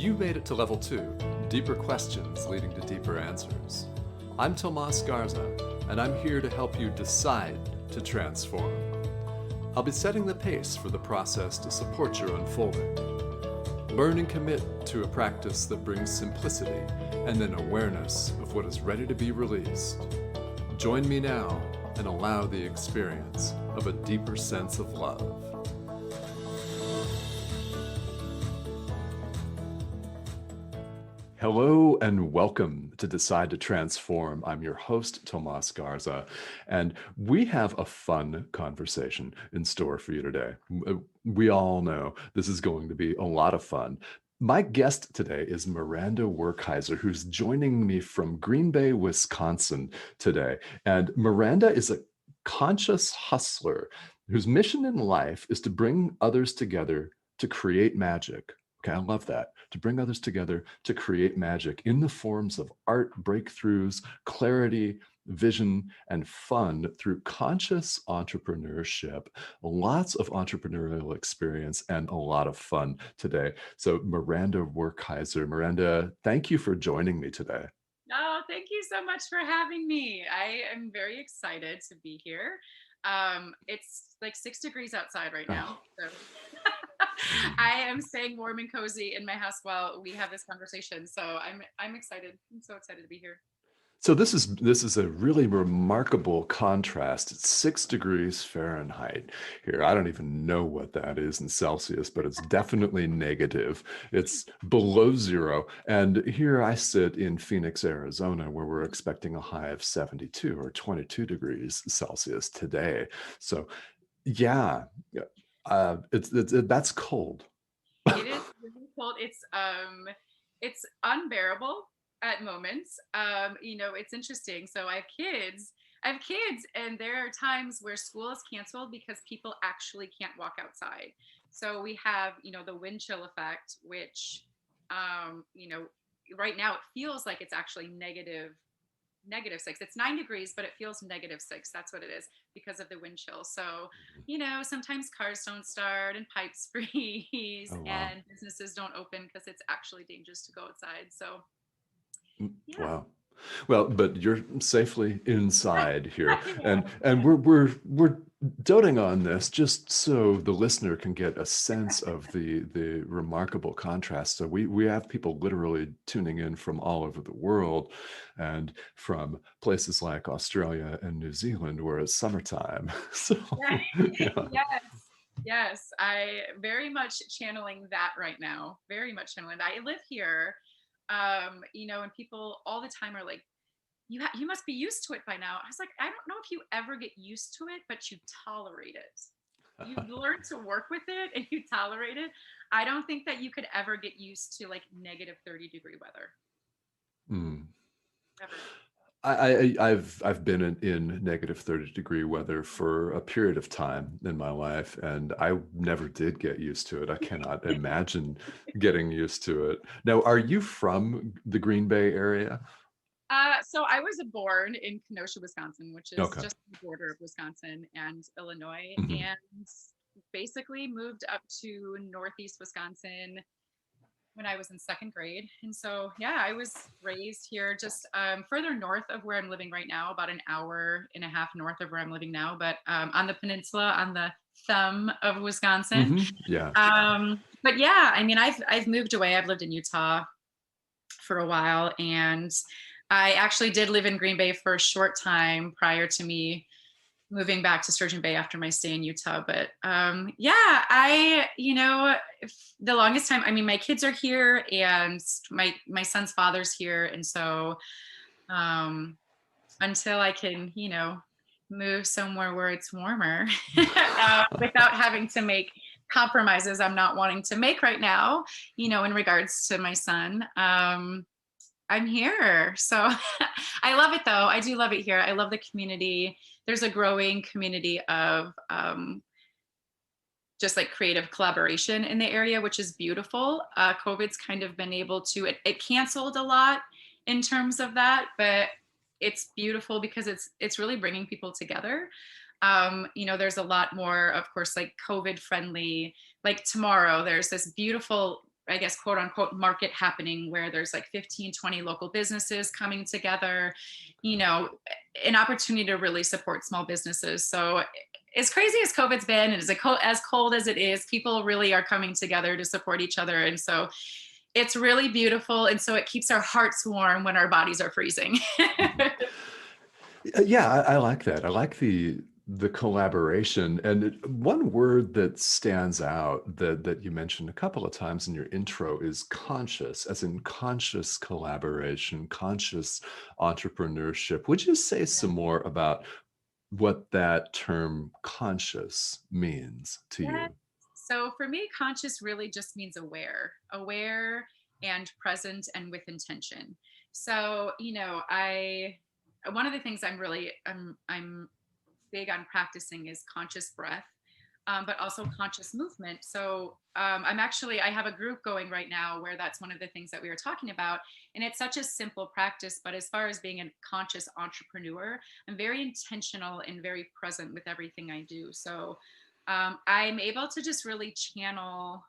You made it to level 2, deeper questions leading to deeper answers. I'm Tomas Garza, and I'm here to help you decide to transform. I'll be setting the pace for the process to support your unfolding. Learn and commit to a practice that brings simplicity and then awareness of what is ready to be released. Join me now and allow the experience of a deeper sense of love. Hello and welcome to Decide to Transform. I'm your host, Tomas Garza, and we have a fun conversation in store for you today. We all know this is going to be a lot of fun. My guest today is Miranda Werkheiser, who's joining me from Green Bay, Wisconsin today. And Miranda is a conscious hustler whose mission in life is to bring others together to create magic. Okay, I love that. To bring others together to create magic in the forms of art breakthroughs, clarity, vision, and fun through conscious entrepreneurship. Lots of entrepreneurial experience and a lot of fun today. So Miranda Werkheiser. Miranda, thank you for joining me today. Oh, thank you so much for having me. I am very excited to be here. It's like 6 degrees outside right now. So I am staying warm and cozy in my house while we have this conversation. So I'm excited. I'm so excited to be here. So this is a really remarkable contrast. It's 6 degrees Fahrenheit here. I don't even know what that is in Celsius, but it's definitely negative. It's below zero. And here I sit in Phoenix, Arizona, where we're expecting a high of 72 or 22 degrees Celsius today. So yeah, that's cold. It is really cold. It's unbearable at moments. It's interesting. So I have kids, and there are times where school is canceled because people actually can't walk outside. So we have, the wind chill effect, which, right now it feels like it's actually -6. It's 9 degrees, but it feels -6. That's what it is because of the wind chill. So, sometimes cars don't start and pipes freeze Oh, wow. and businesses don't open because it's actually dangerous to go outside. So, yeah. Wow. Well, but you're safely inside here, Yeah. and we're doting on this just so the listener can get a sense of the remarkable contrast. So we have people literally tuning in from all over the world, and from places like Australia and New Zealand where it's summertime. So yeah. Yes. Yes. I very much channeling that right now. Very much channeling that. I live here. And people all the time are like, you must be used to it by now. I was like, I don't know if you ever get used to it, but you tolerate it. You learn to work with it and you tolerate it. I don't think that you could ever get used to like -30-degree weather. Mm. Ever. I've been in -30-degree weather for a period of time in my life, and I never did get used to it. I cannot imagine getting used to it. Now, are you from the Green Bay area? So I was born in Kenosha, Wisconsin, which is Okay. just the border of Wisconsin and Illinois, Mhm. and basically moved up to Northeast Wisconsin when I was in second grade. And so, yeah, I was raised here just further north of where I'm living right now, about an hour and a half north of where I'm living now, but on the peninsula, on the thumb of Wisconsin. Yeah. But yeah, I mean, I've moved away. I've lived in Utah for a while, and I actually did live in Green Bay for a short time prior to me moving back to Sturgeon Bay after my stay in Utah. But yeah, the longest time, I mean, my kids are here and my son's father's here. And so until I can, move somewhere where it's warmer without having to make compromises I'm not wanting to make right now, in regards to my son, I'm here. So I love it though. I do love it here. I love the community. There's a growing community of just like creative collaboration in the area, which is beautiful. COVID's kind of been able to, it canceled a lot in terms of that, but it's beautiful because it's really bringing people together. There's a lot more, of course, like COVID friendly, like tomorrow, there's this beautiful I guess, quote unquote, market happening where there's like 15, 20 local businesses coming together, an opportunity to really support small businesses. So as crazy as COVID's been, and as cold as it is, people really are coming together to support each other. And so it's really beautiful. And so it keeps our hearts warm when our bodies are freezing. Yeah, I like that. I like the collaboration. And one word that stands out that you mentioned a couple of times in your intro is conscious, as in conscious collaboration, conscious entrepreneurship. Would you say some more about what that term conscious means to Yes. you? So for me, conscious really just means aware and present and with intention. So, one of the things I'm big on practicing is conscious breath, but also conscious movement. So I have a group going right now where that's one of the things that we were talking about. And it's such a simple practice, but as far as being a conscious entrepreneur, I'm very intentional and very present with everything I do. So I'm able to just really channel,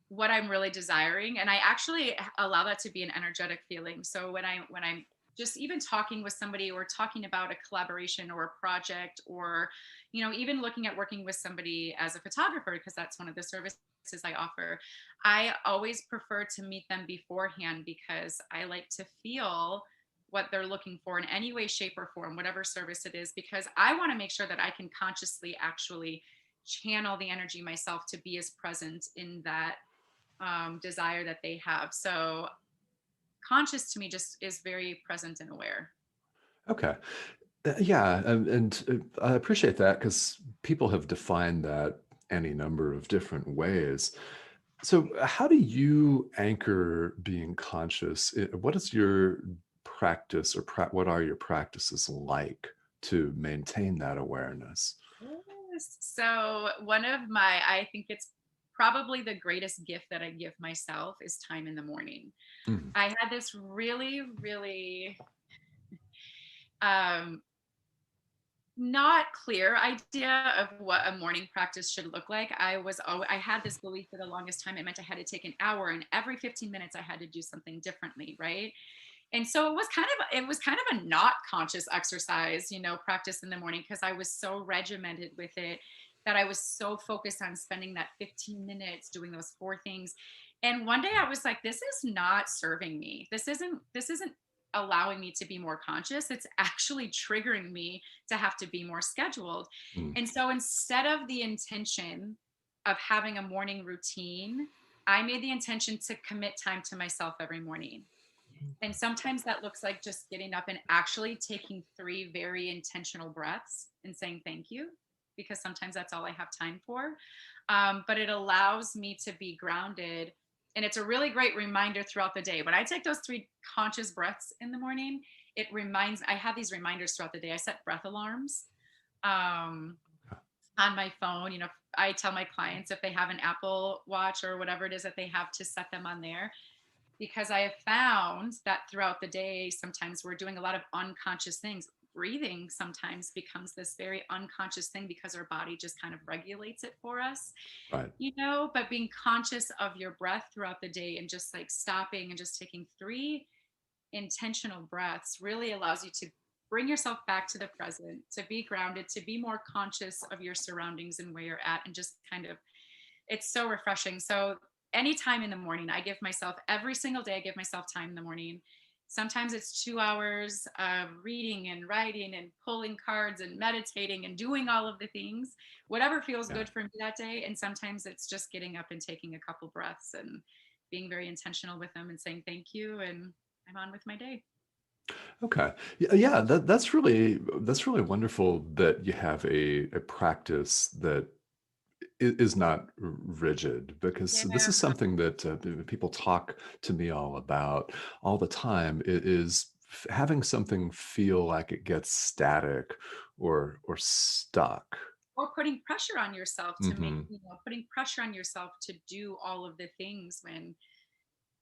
what I'm really desiring. And I actually allow that to be an energetic feeling. So when I'm just even talking with somebody or talking about a collaboration or a project, or, even looking at working with somebody as a photographer, because that's one of the services I offer, I always prefer to meet them beforehand because I like to feel what they're looking for in any way, shape, or form, whatever service it is, because I want to make sure that I can consciously actually channel the energy myself to be as present in that desire that they have. So conscious to me just is very present and aware. Okay. Yeah, and I appreciate that because people have defined that any number of different ways. So, how do you anchor being conscious? What is your practice, or what are your practices like to maintain that awareness? Yes. So I think it's probably the greatest gift that I give myself is time in the morning. Mm, I had this really, really um, not clear idea of what a morning practice should look like. I had this belief for the longest time. It meant I had to take an hour, and every 15 minutes I had to do something differently, right? And so it was kind of a not conscious exercise, practice in the morning, because I was so regimented with it that I was so focused on spending that 15 minutes doing those four things. And one day I was like, this is not serving me. This isn't allowing me to be more conscious. It's actually triggering me to have to be more scheduled. mm, And so instead of the intention of having a morning routine, I made the intention to commit time to myself every morning. And sometimes that looks like just getting up and actually taking three very intentional breaths and saying thank you, because sometimes that's all I have time for. But it allows me to be grounded. And it's a really great reminder throughout the day. When I take those three conscious breaths in the morning, I have these reminders throughout the day. I set breath alarms um, on my phone. I tell my clients if they have an Apple Watch or whatever it is that they have, to set them on there, because I have found that throughout the day, sometimes we're doing a lot of unconscious things. Breathing sometimes becomes this very unconscious thing because our body just kind of regulates it for us, right. but being conscious of your breath throughout the day and just like stopping and just taking three intentional breaths really allows you to bring yourself back to the present, to be grounded, to be more conscious of your surroundings and where you're at, and just kind of, it's so refreshing. So anytime in the morning, every single day, I give myself time in the morning. Sometimes it's 2 hours of reading and writing and pulling cards and meditating and doing all of the things, whatever feels Yeah. good for me that day. And sometimes it's just getting up and taking a couple breaths and being very intentional with them and saying thank you. And I'm on with my day. Okay. Yeah, that's really wonderful that you have a practice that is not rigid, because this Yeah. is something that people talk to me all about all the time. It is having something feel like it gets static or stuck. Or putting pressure on yourself Hmm. putting pressure on yourself to do all of the things, when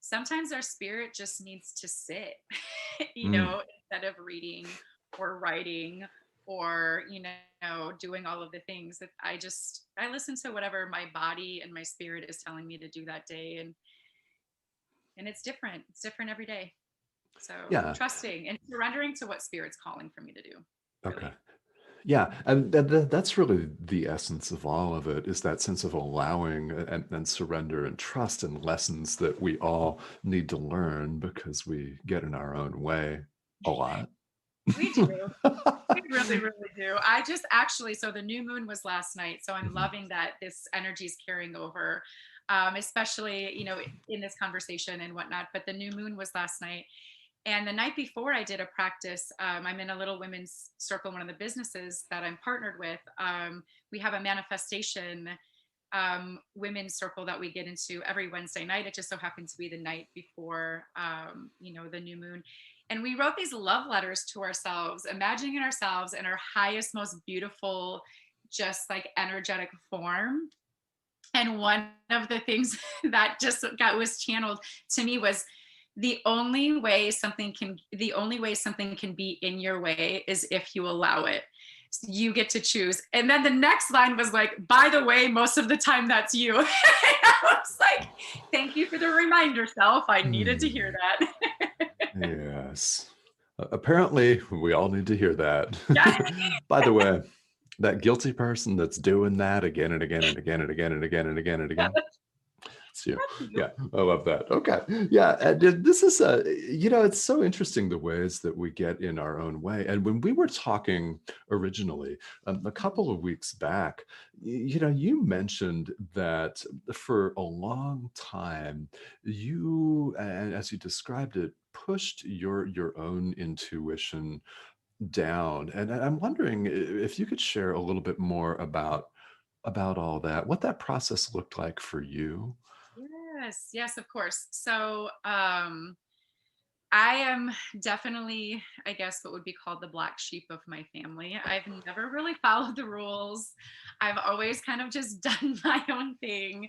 sometimes our spirit just needs to sit, Mm, instead of reading or writing. or, doing all of the things that I listen to whatever my body and my spirit is telling me to do that day. And it's different. It's different every day. So Yeah. trusting and surrendering to what spirit's calling for me to do, Okay. really. Yeah, and that's really the essence of all of it, is that sense of allowing and surrender and trust and lessons that we all need to learn because we get in our own way a lot. We do. We really, really do. I just actually, so the new moon was last night. So I'm Mhm. loving that this energy is carrying over, especially, in this conversation and whatnot. But the new moon was last night. And the night before, I did a practice. I'm in a little women's circle, one of the businesses that I'm partnered with. We have a manifestation women's circle that we get into every Wednesday night. It just so happened to be the night before, the new moon. And we wrote these love letters to ourselves, imagining ourselves in our highest, most beautiful, just like energetic form. And one of the things that just was channeled to me was the only way something can be in your way is if you allow it. You get to choose. And then the next line was like, by the way, most of the time that's you. And I was like, thank you for the reminder, self. I needed to hear Hmm. that. Yes. Apparently, we all need to hear that. Yeah. By the way, that guilty person that's doing that again and again and again and again and again and again and again. It's you. That's you. Yeah, I love that. Okay. Yeah, and this is it's so interesting the ways that we get in our own way. And when we were talking originally, a couple of weeks back, you mentioned that for a long time, you, and as you described it, pushed your own intuition down. And I'm wondering if you could share a little bit more about all that, what that process looked like for you. Yes, yes, of course. So I am definitely, I guess, what would be called the black sheep of my family. I've never really followed the rules. I've always kind of just done my own thing.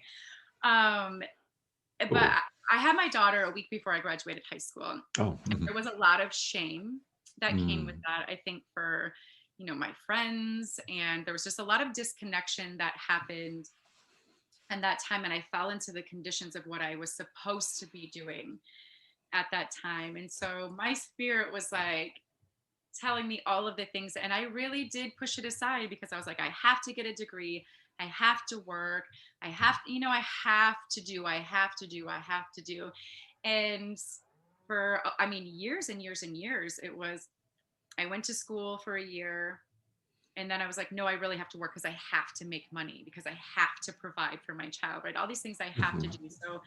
Um, but Oh, I had my daughter a week before I graduated high school. oh, There was a lot of shame that came with mm, that, I think, for, my friends. And there was just a lot of disconnection that happened in that time. And I fell into the conditions of what I was supposed to be doing at that time. And so my spirit was like telling me all of the things. And I really did push it aside because I was like, I have to get a degree. I have to work. I have to do, I have to do. And for, I mean, years and years and years, I went to school for a year. And then I was like, no, I really have to work because I have to make money because I have to provide for my child, right? All these things I have to mhm. do. So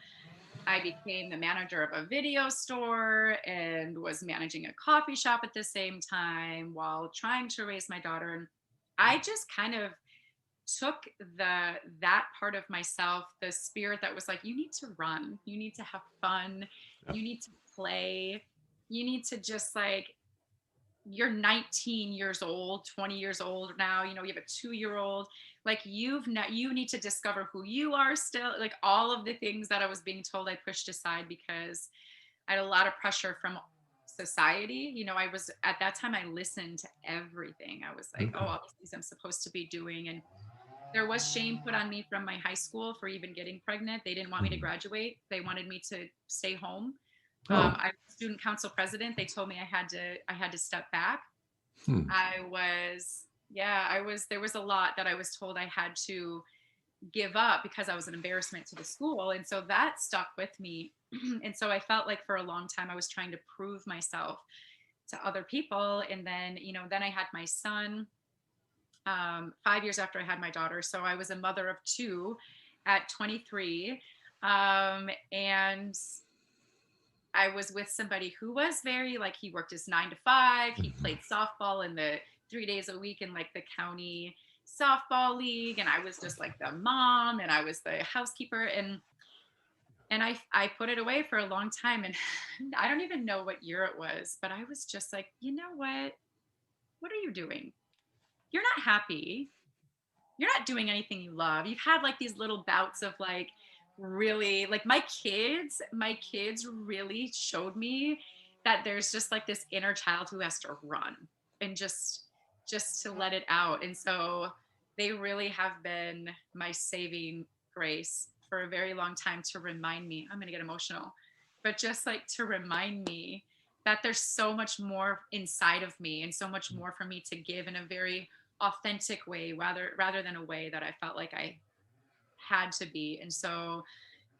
I became the manager of a video store and was managing a coffee shop at the same time while trying to raise my daughter. And I just kind of took that part of myself, the spirit that was like, you need to run, you need to have fun, Yeah. you need to play, you need to just like you're 19 years old, 20 years old now, you have a 2-year old, like you need to discover who you are still, like all of the things that I was being told I pushed aside because I had a lot of pressure from society. I was at that time, I listened to everything. I was like, oh, Okay. all these things I'm supposed to be doing. And there was shame put on me from my high school for even getting pregnant. They didn't want me to Mhm. graduate. They wanted me to stay home. Oh, I was student council president. They told me I had to step back. hmm. There was a lot that I was told I had to give up because I was an embarrassment to the school. And so that stuck with me. And so I felt like for a long time I was trying to prove myself to other people. And then, then I had my son 5 years after I had my daughter. So I was a mother of two at 23. And I was with somebody who was very like, he worked his 9 to 5. He Mhm. played softball in the 3 days a week in like the county softball league. And I was just like the mom and I was the housekeeper. And I put it away for a long time. And I don't even know what year it was, but I was just like, you know what? What are you doing? You're not happy. You're not doing anything you love. You've had like these little bouts of like really like my kids really showed me that there's just like this inner child who has to run and just just to let it out. And so they really have been my saving grace for a very long time, to remind me, I'm going to get emotional, but just like to remind me that there's so much more inside of me and so much more for me to give in a very authentic way, rather than a way that I felt like I had to be. And so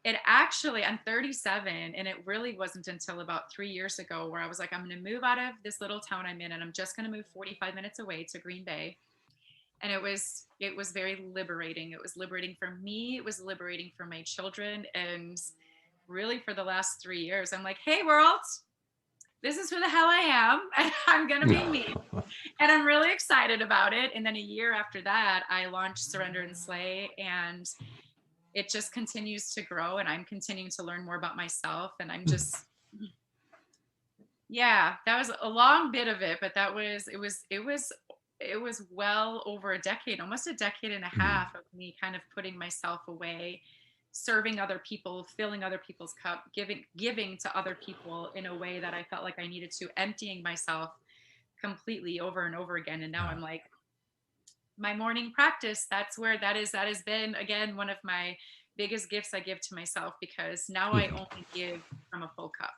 it actually, I'm 37, and it really wasn't until about 3 years ago where I was like, I'm going to move out of this little town I'm in, and I'm just going to move 45 minutes away to Green Bay. And it was very liberating. It was liberating for me. It was liberating for my children. And really, for the last 3 years, I'm like, hey, world, this is who the hell I am. And I'm going to be me. And I'm really excited about it. And then a year after that, I launched Surrender and Slay. And it just continues to grow. And I'm continuing to learn more about myself. And I'm just, yeah, that was a long bit of it. But it was well over a decade, almost a decade and a half of me kind of putting myself away, serving other people, filling other people's cup, giving to other people in a way that I felt like I needed to, emptying myself completely over and over again. And now I'm like, my morning practice, that has been, again, one of my biggest gifts I give to myself, because now I only give from a full cup.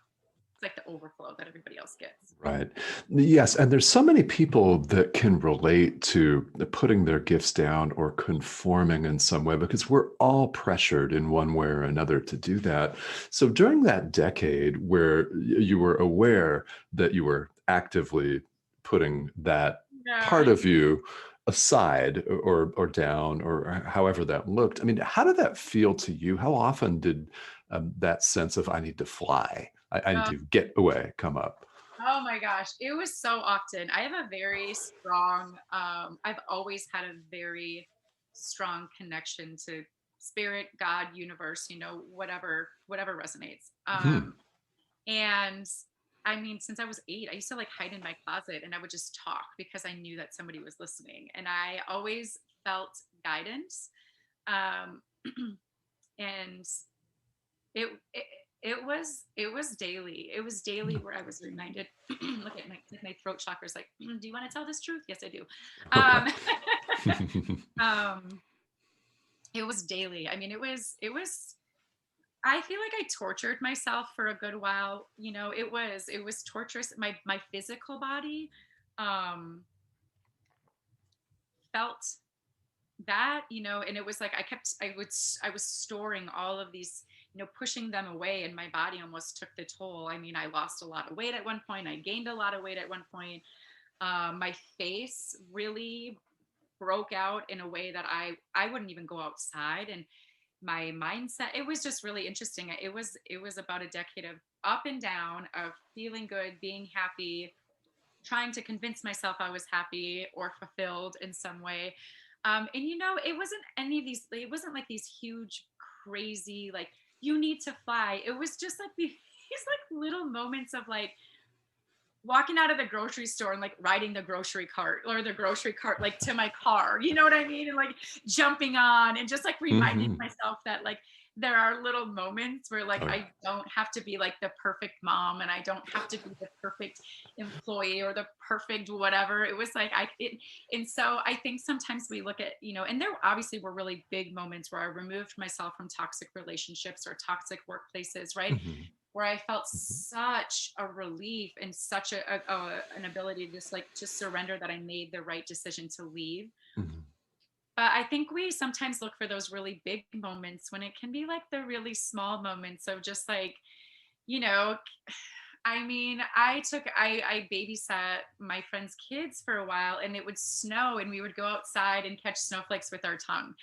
It's like the overflow that everybody else gets. Right. Yes. And there's so many people that can relate to putting their gifts down or conforming in some way, because we're all pressured in one way or another to do that. So during that decade where you were aware that you were actively putting that Yeah. part of you aside or down or however that looked, I mean, how did that feel to you? How often did that sense of I need to fly, I need Uh, to get away come up? oh my gosh, it was so often. I have a very strong, I've always had a very strong connection to spirit, God, universe, whatever resonates. Mhm. And I mean, since I was 8, I used to like hide in my closet and I would just talk because I knew that somebody was listening. And I always felt guidance. Um, and it it was daily. It was daily where I was reminded. Look at my throat chakra is like, do you want to tell this truth? Yes, I do. Um, it was daily. I mean, it was. I feel like I tortured myself for a good while. It was torturous. My physical body um, felt that, and it was like I was storing all of these, pushing them away, and my body almost took the toll. I mean, I lost a lot of weight at one point. I gained a lot of weight at one point. My face really broke out in a way that I wouldn't even go outside. And my mindset, it was just really interesting. It was about a decade of up and down, of feeling good, being happy, trying to convince myself I was happy or fulfilled in some way. And it wasn't any of these, it wasn't like these huge, crazy, like, you need to fly. It was just like these like little moments of like walking out of the grocery store and like riding the grocery cart, or the grocery cart like to my car, you know what I mean? And like jumping on and just like reminding Mhm. myself that like there are little moments where like Oh, yeah. I don't have to be like the perfect mom, and I don't have to be the perfect employee or the perfect whatever. It was like and so I think sometimes we look at, and there obviously were really big moments where I removed myself from toxic relationships or toxic workplaces, right? Mhm. Where I felt Mhm. such a relief and such an ability to just like to surrender, that I made the right decision to leave. Mhm. But I think we sometimes look for those really big moments when it can be like the really small moments of just like, you know, I mean, I babysat my friends' kids for a while, and it would snow and we would go outside and catch snowflakes with our tongue.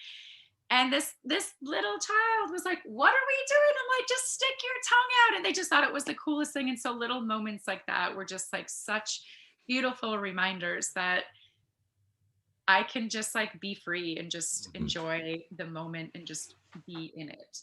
And this little child was like, "What are we doing?" I'm like, "Just stick your tongue out." And they just thought it was the coolest thing. And so little moments like that were just like such beautiful reminders that I can just like be free and just Mhm. enjoy the moment and just be in it.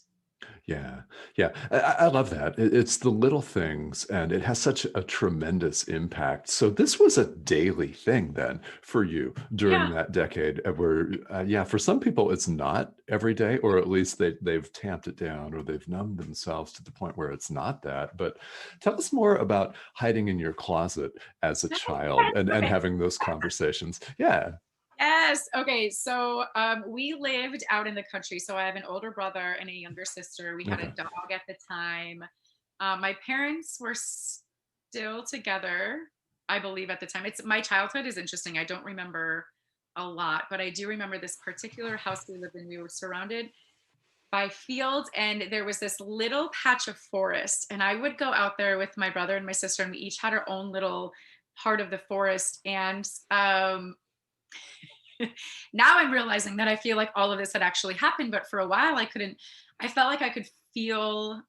Yeah, yeah, I love that. It's the little things, and it has such a tremendous impact. So this was a daily thing then for you during Yeah. that decade, where, yeah, for some people it's not every day, or at least they've tamped it down or they've numbed themselves to the point where it's not that. But tell us more about hiding in your closet as a child and Okay. having those conversations. Yeah. Yes. Okay. So we lived out in the country. So I have an older brother and a younger sister. We had a Okay. dog at the time. My parents were still together, I believe, at the time. It's my childhood is interesting. I don't remember a lot, but I do remember this particular house we lived in. We were surrounded by fields, and there was this little patch of forest. And I would go out there with my brother and my sister, and we each had our own little part of the forest. And now I'm realizing that I feel like all of this had actually happened, but for a while I felt like I could feel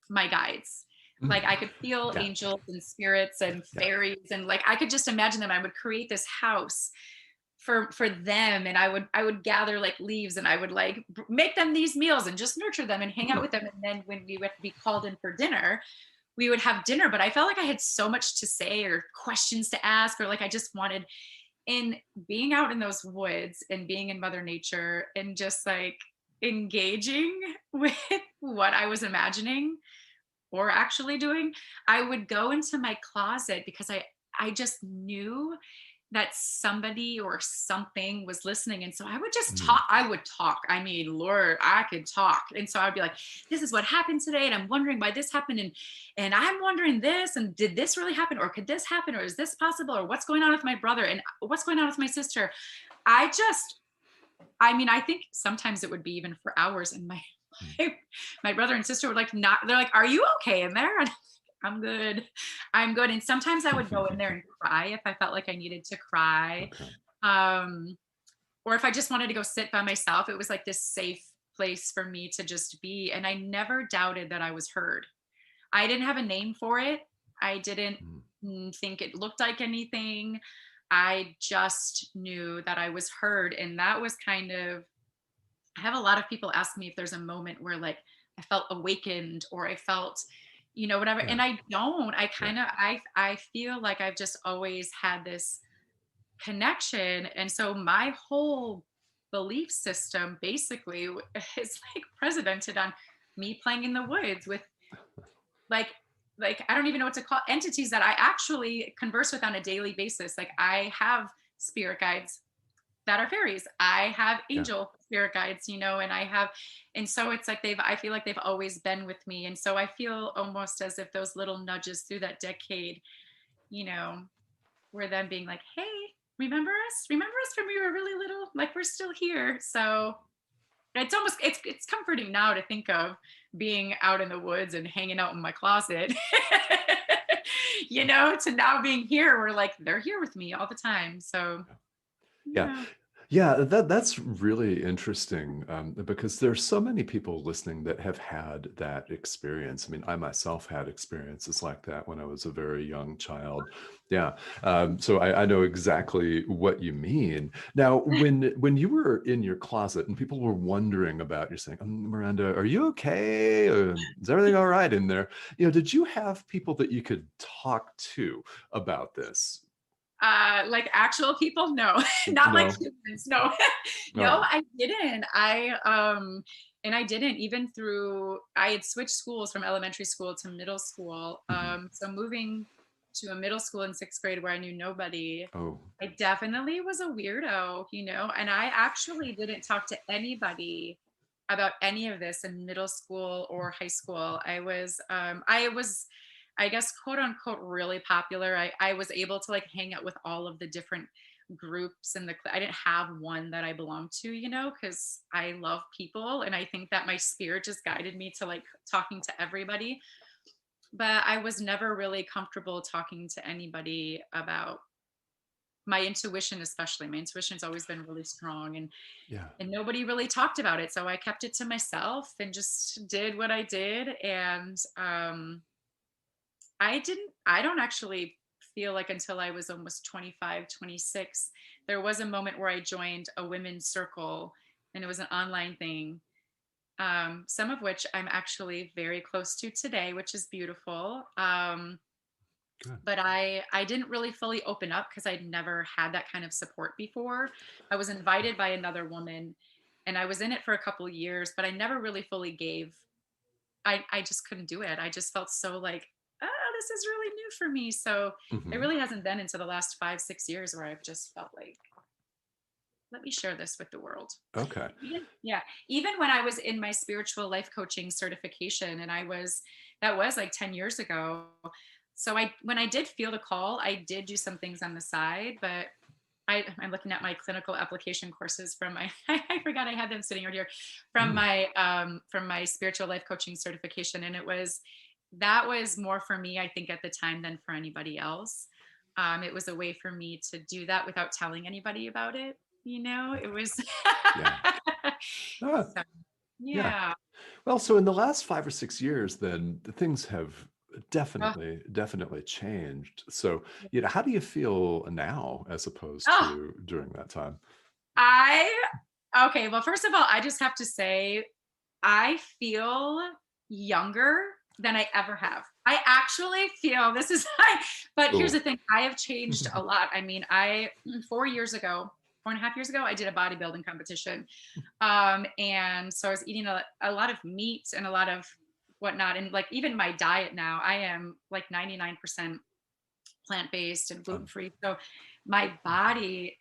my guides. Like I Mm. could feel Yeah. angels and spirits and Yeah. fairies, and like I could just imagine them. I would create this house for them, and I would gather like leaves, and I would like make them these meals and just nurture them and hang out Mm. with them. And then when we would be called in for dinner, we would have dinner, but I felt like I had so much to say or questions to ask, or like I just wanted, in being out in those woods and being in mother nature and just like engaging with what I was imagining or actually doing, I would go into my closet because I just knew that somebody or something was listening. And so I would just Mm. talk. I would talk. I mean, Lord, I could talk. And so I'd be like, this is what happened today. And I'm wondering why this happened. And I'm wondering this. And did this really happen? Or could this happen? Or is this possible? Or what's going on with my brother? And what's going on with my sister? I just, I mean, I think sometimes it would be even for hours. And my Mm. my brother and sister would like not, they're like, are you okay in there? And I'm good. I'm good. And sometimes I would go in there and cry if I felt like I needed to cry. Okay. Um, or if I just wanted to go sit by myself, it was like this safe place for me to just be. And I never doubted that I was heard. I didn't have a name for it. I didn't Mm. think it looked like anything. I just knew that I was heard. And that was kind of, I have a lot of people ask me if there's a moment where like I felt awakened or I felt, whatever. Yeah. And I don't. I Yeah. kind of I feel like I've just always had this connection. And so my whole belief system basically is like precedented on me playing in the woods with like I don't even know what to call entities that I actually converse with on a daily basis. Like I have spirit guides that are fairies. I have Yeah. angel spirit guides, and and so it's like I feel like they've always been with me. And so I feel almost as if those little nudges through that decade, you know, were them being like, hey, remember us? Remember us when we were really little? Like we're still here. So it's comforting now to think of being out in the woods and hanging out in my closet. To now being here, we're like, they're here with me all the time. So Yeah. yeah. Yeah, that's really interesting, because there's so many people listening that have had that experience. I mean, I myself had experiences like that when I was a very young child. Yeah, so I know exactly what you mean. Now, when you were in your closet and people were wondering about you, saying, Miranda, are you okay? Is everything all right in there? Did you have people that you could talk to about this? Like actual people, no. Not like No? humans, no. No, Oh. I didn't. And I didn't, even through, I had switched schools from elementary school to middle school. Mhm. So moving to a middle school in sixth grade where I knew nobody, Oh. I definitely was a weirdo, and I actually didn't talk to anybody about any of this in middle school or high school. I was, I guess, quote unquote, really popular. I was able to like hang out with all of the different groups in I didn't have one that I belonged to, because I love people. And I think that my spirit just guided me to like talking to everybody. But I was never really comfortable talking to anybody about my intuition, especially. My intuition's always been really strong, Yeah. and nobody really talked about it. So I kept it to myself and just did what I did. And I don't actually feel like until I was almost 25, 26, there was a moment where I joined a women's circle, and it was an online thing. some of which I'm actually very close to today, which is beautiful. Good. But I didn't really fully open up because I'd never had that kind of support before. I was invited by another woman, and I was in it for a couple of years, but I never really fully gave. I just couldn't do it. I just felt so like, oh, this is really new for me. So it Hmm. really hasn't been into the last 5, 6 years where I've just felt like, let me share this with the world. Okay. Yeah. Even when I was in my spiritual life coaching certification, and that was like 10 years ago. So when I did feel the call, I did do some things on the side, but I'm looking at my clinical application courses from my, I forgot I had them sitting right here Mm. from my spiritual life coaching certification. And that was more for me, I think at the time than for anybody else. It was a way for me to do that without telling anybody about it. It was, Yeah. Ah, so, yeah. yeah. Well, so in the last 5 or 6 years, then things have Oh, definitely changed. So, how do you feel now as opposed oh, to during that time? I, okay. Well, first of all, I just have to say, I feel younger than I ever have. I actually feel this is, but here's the Cool. thing, I have changed a lot. I mean, 4 years ago, 4.5 years ago, I did a bodybuilding competition. And so I was eating a lot of meat and a lot of whatnot. And like even my diet now, I am like 99% plant-based and Um, gluten-free. So my body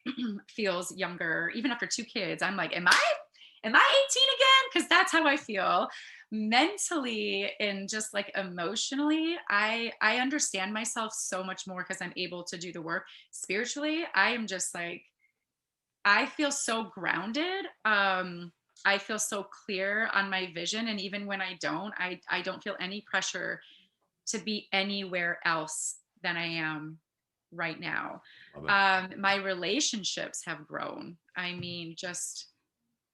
feels younger, even after 2 kids. I'm like, am I 18 again? Because that's how I feel mentally and just like emotionally. I understand myself so much more because I'm able to do the work. Spiritually, I am just like, I feel so grounded. I feel so clear on my vision. And even when I don't feel any pressure to be anywhere else than I am right now. love it. My relationships have grown. I mean, just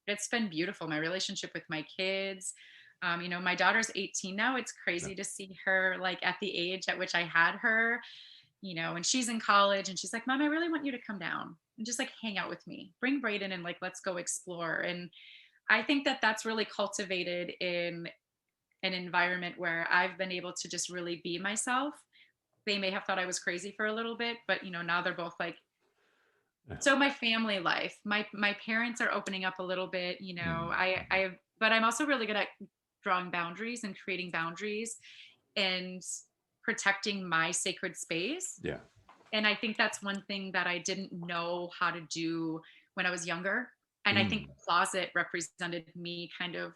it's been beautiful. My relationship with my kids. My daughter's 18 now. It's Yeah. crazy to see her like at the age at which I had her, and she's in college and she's like, Mom, I really want you to come down and just like hang out with me. Bring Brayden and like, let's go explore. And I think that that's really cultivated in an environment where I've been able to just really be myself. They may have thought I was crazy for a little bit, but now they're both like, Yeah. so my family life, my parents are opening up a little bit, Mhm. but I'm also really good at drawing boundaries and creating boundaries and protecting my sacred space. Yeah. And I think that's one thing that I didn't know how to do when I was younger. And I think Mm. the closet represented me kind of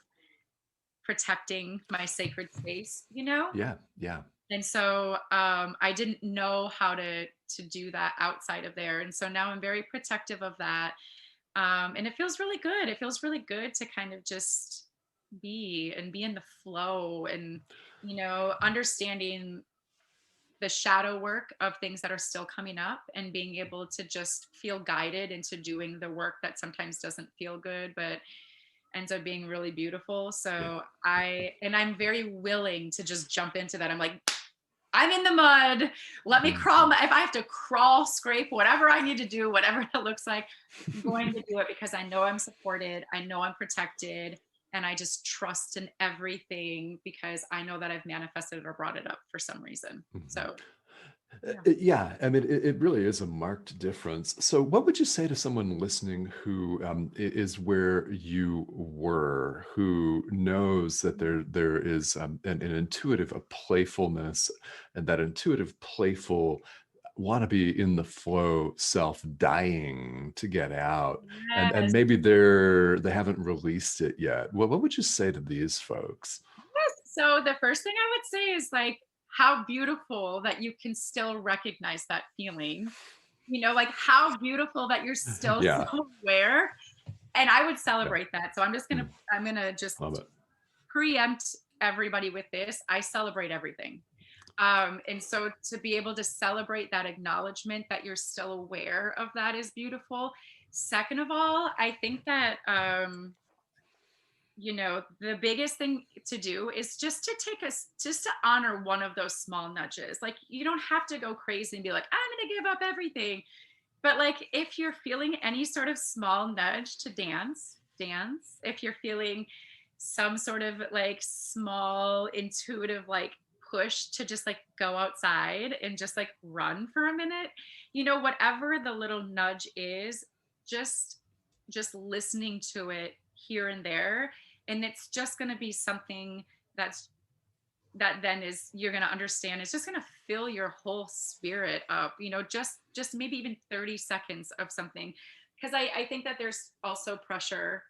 protecting my sacred space. Yeah. Yeah. And so I didn't know how to do that outside of there. And so now I'm very protective of that. And it feels really good. It feels really good to kind of just be in the flow and, understanding the shadow work of things that are still coming up and being able to just feel guided into doing the work that sometimes doesn't feel good, but ends up being really beautiful. Yeah. So I'm very willing to just jump into that. I'm like, I'm in the mud. Let me crawl. Mhm. If I have to crawl, scrape, whatever I need to do, whatever it looks like, I'm going to do it because I know I'm supported. I know I'm protected. And I just trust in everything because I know that I've manifested or brought it up for some reason. Mhm. So, yeah. Yeah, I mean, it really is a marked difference. So, what would you say to someone listening who is where you were, who knows that there is an intuitive a playfulness, and that intuitive, playful, want to be in the flow self dying to get out, and Yes. maybe they haven't released it yet. What would you say to these folks? Yes. So the first thing I would say is like how beautiful that you can still recognize that feeling. Like how beautiful that you're still so Yeah. aware. And I would Yeah. celebrate that. So Mm, I'm gonna just love it. preempt everybody with this. I celebrate everything. And so to be able to celebrate that acknowledgement that you're still aware of that is beautiful. Second of all, I think that the biggest thing to do is just to just to honor one of those small nudges. Like you don't have to go crazy and be like, I'm going to give up everything. But like if you're feeling any sort of small nudge to dance, dance. If you're feeling some sort of like small intuitive like push to just like go outside and just like run for a minute. Whatever the little nudge is, just listening to it here and there, and it's just going to be something that's that then is you're going to understand it's just going to fill your whole spirit up, just maybe even 30 seconds of something. Because I think that there's also pressure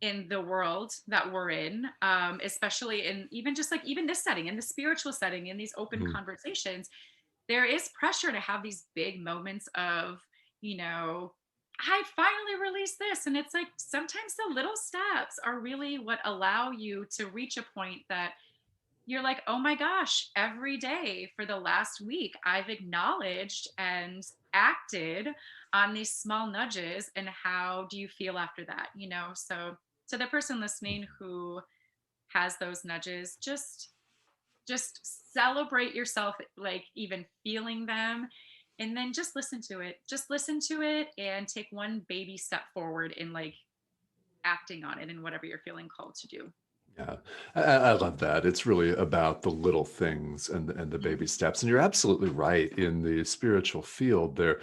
in the world that we're in, especially in even just like even this setting, in the spiritual setting, in these open Mhm. conversations, there is pressure to have these big moments of, you know, I finally released this. And it's like sometimes the little steps are really what allow you to reach a point that you're like, oh my gosh, every day for the last week, I've acknowledged and acted on these small nudges. And how do you feel after that? So to the person listening who has those nudges, just celebrate yourself, like even feeling them, and then just listen to it. Just listen to it and take one baby step forward in like acting on it and whatever you're feeling called to do. Yeah, I love that. It's really about the little things and the Mhm. baby steps. And you're absolutely right. In the spiritual field, there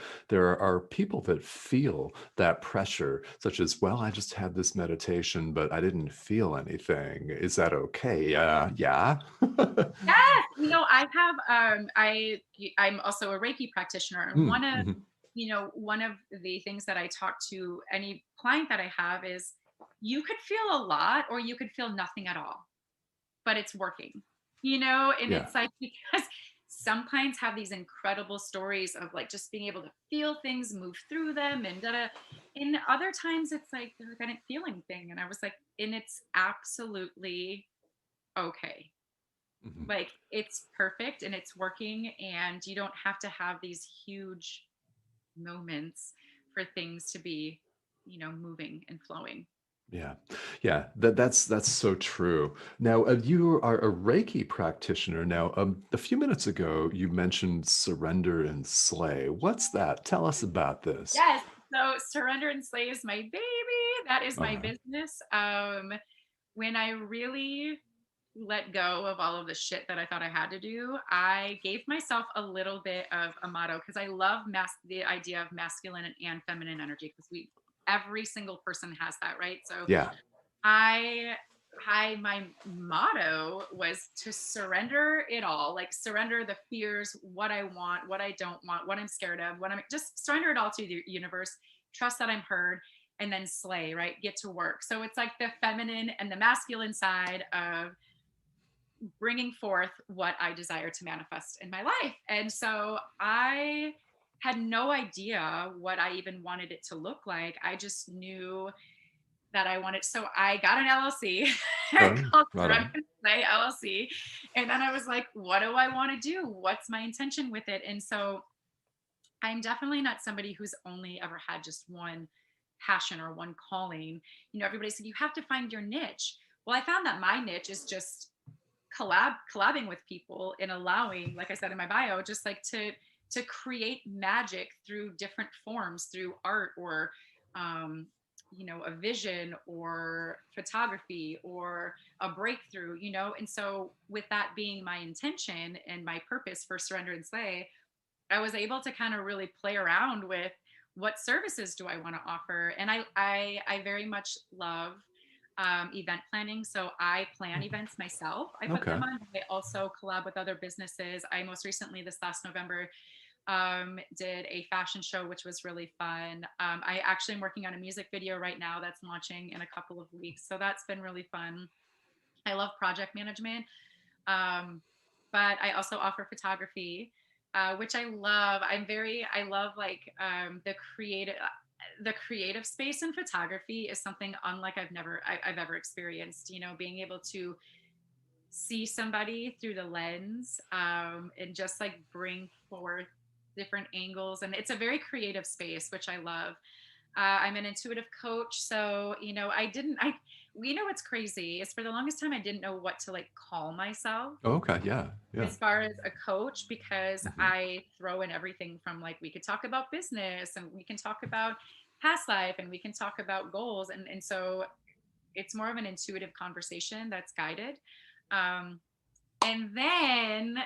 are people that feel that pressure, such as, well, I just had this meditation, but I didn't feel anything. Is that okay? Yeah. Yes, I have I'm also a Reiki practitioner, and Mm, mhm. one of the things that I talk to any client that I have is you could feel a lot or you could feel nothing at all, but it's working. And Yeah. it's like because some clients have these incredible stories of like just being able to feel things move through them and da and other times it's like they're like I didn't feel anything, and I was like, and it's absolutely okay. Mhm. Like it's perfect and it's working, and you don't have to have these huge moments for things to be, moving and flowing. Yeah. Yeah, that's so true. Now, you are a Reiki practitioner. Now, a few minutes ago, you mentioned surrender and slay. What's that? Tell us about this. Yes. So Surrender and Slay is my baby. That is my Uh-huh. business. When I really let go of all of the shit that I thought I had to do, I gave myself a little bit of a motto because I love the idea of masculine and feminine energy, because every single person has that, right? So Yeah. I my motto was to surrender it all, like surrender the fears, what I want, what I don't want, what I'm scared of, what I'm just surrender it all to the universe, trust that I'm heard, and then slay, right? Get to work. So it's like the feminine and the masculine side of bringing forth what I desire to manifest in my life. And so I had no idea what I even wanted it to look like. I just knew that I wanted. So I got an LLC Sure. called Right Surrender on. and Slay LLC. And then I was like, what do I want to do? What's my intention with it? And so I'm definitely not somebody who's only ever had just one passion or one calling. Everybody said you have to find your niche. Well, I found that my niche is just collabing with people and allowing, like I said in my bio, just like to create magic through different forms, through art or um, a vision or photography or a breakthrough, and so with that being my intention and my purpose for Surrender and Slay, I was able to kind of really play around with what services do I want to offer. And I very much love event planning. So I plan events myself. I put them Okay. on. I also collab with other businesses. I most recently, this last November, did a fashion show, which was really fun. I actually am working on a music video right now that's launching in a couple of weeks. So that's been really fun. I love project management. Um, but I also offer photography, which I love. I love like the creative space in photography is something unlike I've ever experienced. Being able to see somebody through the lens, and just like bring forth different angles, and it's a very creative space, which I love. I'm an intuitive coach. So, what's crazy is for the longest time, I didn't know what to like call myself Okay. Yeah. Yeah. as far as a coach, because Mhm. I throw in everything from like, we could talk about business and we can talk about past life and we can talk about goals. And so it's more of an intuitive conversation that's guided. Um, and then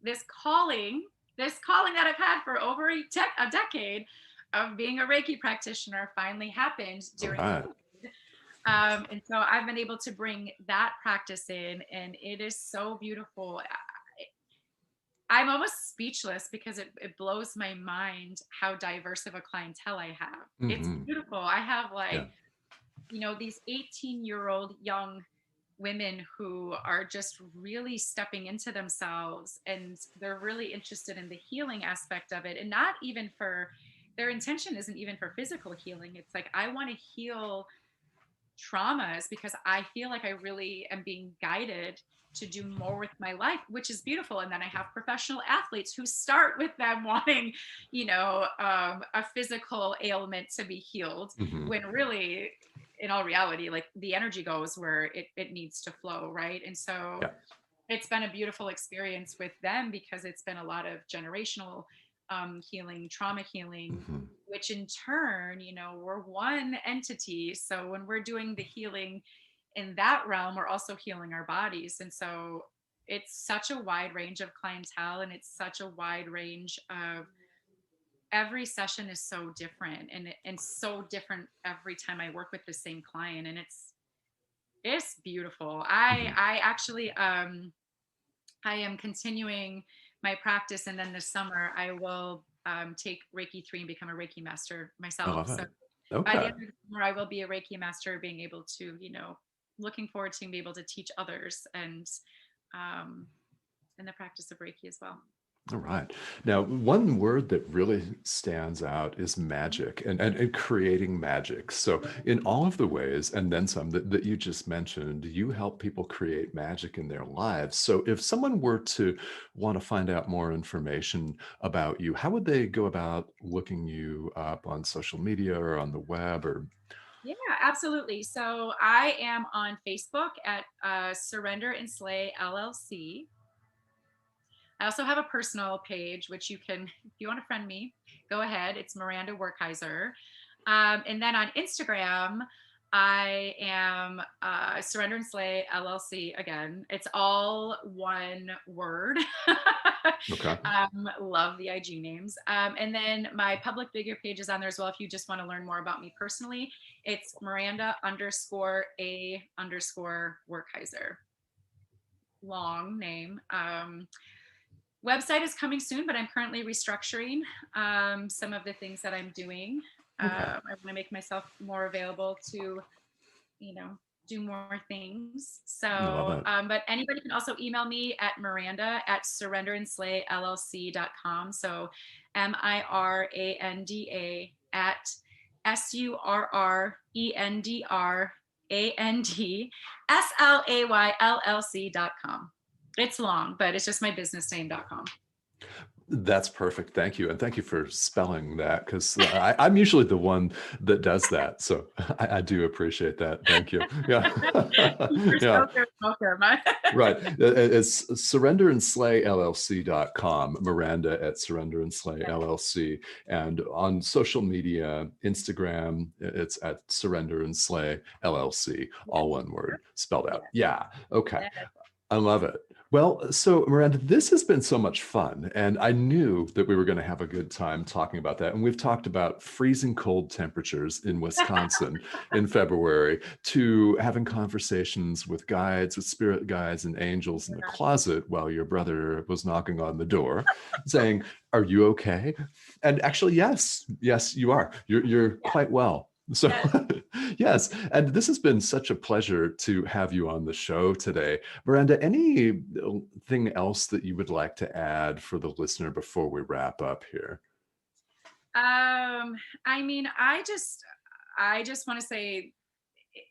this calling, that I've had for over a decade of being a Reiki practitioner finally happened All during right. COVID. And so I've been able to bring that practice in, and it is so beautiful. I'm almost speechless because it blows my mind how diverse of a clientele I have. It's Hmm. beautiful. I have like, Yeah. these 18-year-old young women who are just really stepping into themselves, and they're really interested in the healing aspect of it, and not even for their intention isn't even for physical healing. It's like, I want to heal traumas because I feel like I really am being guided to do more with my life, which is beautiful. And then I have professional athletes who start with them wanting, a physical ailment to be healed, Hmm. when really, in all reality, like the energy goes where it needs to flow, right? And so Yeah. it's been a beautiful experience with them because it's been a lot of generational healing, trauma healing, Hmm. which in turn, we're one entity. So when we're doing the healing in that realm, we're also healing our bodies. And so it's such a wide range of clientele, and it's such a wide range of, every session is so different, and so different every time I work with the same client. And it's beautiful. I Hmm. I actually I am continuing my practice, and then this summer I will take Reiki 3 and become a Reiki master I myself. love So it. by the Okay. end of the summer, I will be a Reiki master, being able to, looking forward to being able to teach others, and um, in the practice of Reiki as well. All right. Now, one word that really stands out is magic and creating magic. So, in all of the ways, and then some that you just mentioned, you help people create magic in their lives. So, if someone were to want to find out more information about you, how would they go about looking you up on social media or on the web or? Yeah, absolutely. So I am on Facebook at Surrender and Slay LLC. I also have a personal page, which you can, if you want to friend me, go ahead. It's Miranda Werkheiser. And then on Instagram, I am Surrender and Slay LLC again. It's all one word. Okay. Love the IG names. And then my public figure page is on there as well. If you just want to learn more about me personally, it's Miranda underscore A underscore Werkheiser. Long name. Website is coming soon, but I'm currently restructuring some of the things that I'm doing. Okay. I want to make myself more available to, you know, do more things. I love So, it. but anybody can also email me at Miranda at surrenderandslay.llc.com. So Miranda at surrendrandslay.com. It's long, but it's just my business name.com. That's perfect. Thank you. And thank you for spelling that because I'm usually the one that does that. So I do appreciate that. Thank you. Yeah. You're Yeah. so very welcome. Right. It's surrenderandslay.llc.com, Miranda at Surrender and Slay LLC. And on social media, Instagram, it's at Surrender and Slay LLC, Yes, all one word spelled out. yes, Yeah. Okay. yes. I love it. Well, so Miranda, this has been so much fun, and I knew that we were going to have a good time talking about that. And we've talked about freezing cold temperatures in Wisconsin in February to having conversations with guides, with spirit guides and angels in the closet while your brother was knocking on the door saying, "Are you okay?" And actually, yes, you are. You're Yeah, quite well. So, yes. yes, and this has been such a pleasure to have you on the show today. Miranda, anything else that you would like to add for the listener before we wrap up here? I mean, I just want to say,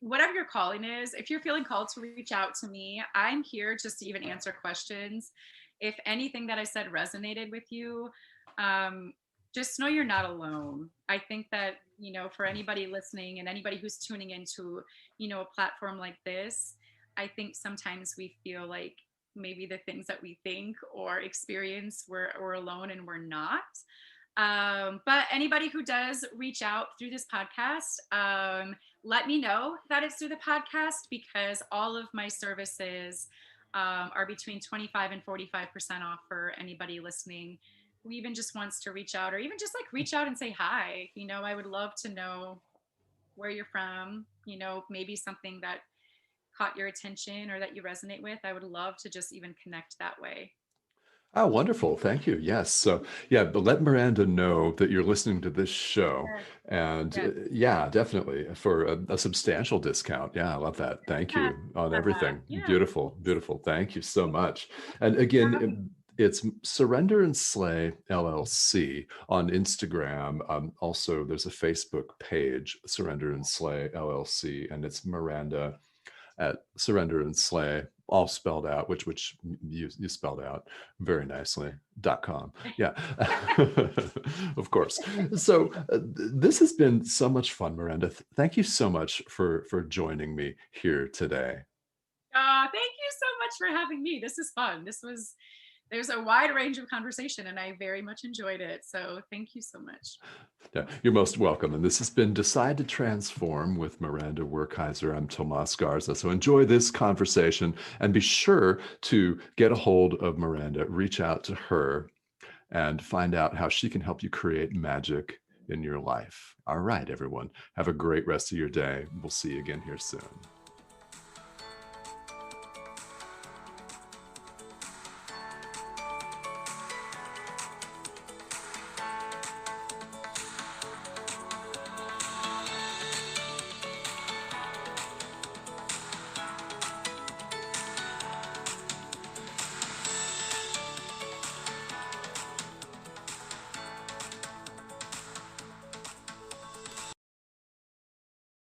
whatever your calling is, if you're feeling called to reach out to me, I'm here just to even answer questions. If anything that I said resonated with you, um, just know you're not alone. I think that, for anybody listening and anybody who's tuning into, a platform like this, I think sometimes we feel like maybe the things that we think or experience, we're alone, and we're not. But anybody who does reach out through this podcast, let me know that it's through the podcast, because all of my services are between 25 and 45% off for anybody listening who even just wants to reach out, or even just like reach out and say hi. I would love to know where you're from, maybe something that caught your attention or that you resonate with. I would love to just even connect that way. Oh, wonderful. Thank you. Yes. So, yeah, but let Miranda know that you're listening to this show. Yes. And Yes. yeah, definitely for a substantial discount. Yeah, I love that. Thank Yeah. you on Yeah. everything. Yeah. Beautiful. Beautiful. Thank you so much. And Thanks for again, having me. it's Surrender and Slay LLC on Instagram. Also, there's a Facebook page, Surrender and Slay LLC, and it's Miranda at Surrender and Slay, all spelled out, which you spelled out very nicely. .com. Yeah, of course. So this has been so much fun, Miranda. Thank you so much for joining me here today. Thank you so much for having me. This is fun. There's a wide range of conversation, and I very much enjoyed it. So thank you so much. Yeah, you're most welcome. And this has been Decide to Transform with Miranda Werkheiser. I'm Tomas Garza. So enjoy this conversation and be sure to get a hold of Miranda, reach out to her, and find out how she can help you create magic in your life. All right, everyone. Have a great rest of your day. We'll see you again here soon.